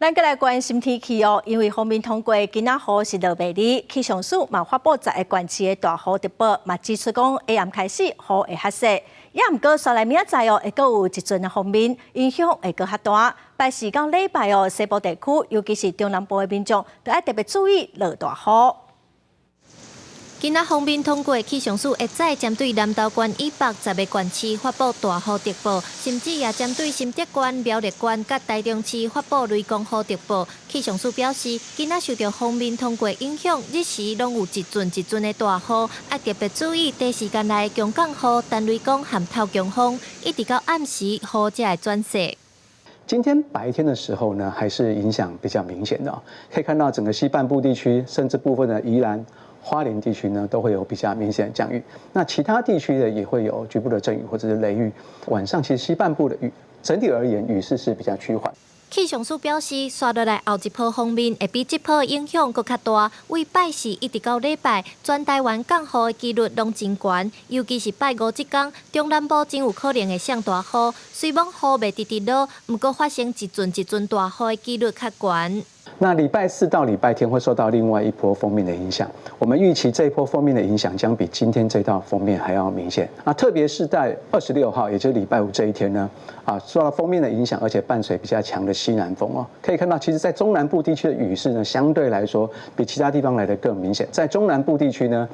咱再来关心天气哦，因为方面通过今仔雨是落袂哩，气象署嘛发布10个县市的大雨特报，嘛指出讲下暗开始雨会较细，也毋过煞来明仔载哦，会阁有一阵的锋面影响会阁较大。拜四到礼拜哦，西部地区尤其是中南部的民众，都要特别注意落大雨。今仔方面通过气象署会再针对南投县以北10个县市发布大雨特报，甚至也针对新竹县、苗栗县甲台中市发布雷公雨特报。气象署表示，今仔受到方面通过影响，日时拢有一阵一阵的大雨，要特别注意短时间内强降雨、单雷公和透强风，一直到暗时雨才会转细。今天白天的时候呢，还是影响比较明显的哦，可以看到整个西半部地区，甚至部分的宜兰、花莲地区呢，都会有比较明显的降雨。那其他地区呢，也会有局部的阵雨或者是雷雨。晚上其实西半部的雨，整体而言雨势是比较趋缓。气象署表示，刷落来后一波方面会比这波影响更较大。为拜四一直到礼拜，全台湾降雨的几率拢真悬，尤其是拜五这天，中南部真有可能会上大雨。虽望雨未直直落，不过发生一阵一阵大雨的几率较悬。那礼拜四到礼拜天会受到另外一波锋面的影响，我们预期这一波锋面的影响将比今天这道锋面还要明显。那特别是在26号，也就是礼拜五这一天呢，受到锋面的影响，而且伴随比较强的西南风哦，可以看到，其实在中南部地区的雨势呢，相对来说比其他地方来的更明显。在中南部地区呢，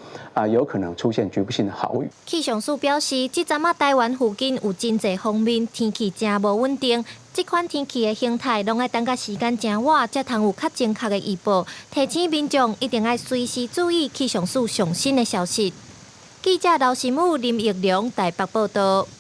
有可能出现局部性的豪雨。气象署表示，这阵台湾附近有真侪方面天气真无稳定。这款天气的形态，拢要等到时间真晚，才通有较正确的预报。提醒民众一定要随时注意气象署上新的消息。记者刘新武、林奕良台北报道。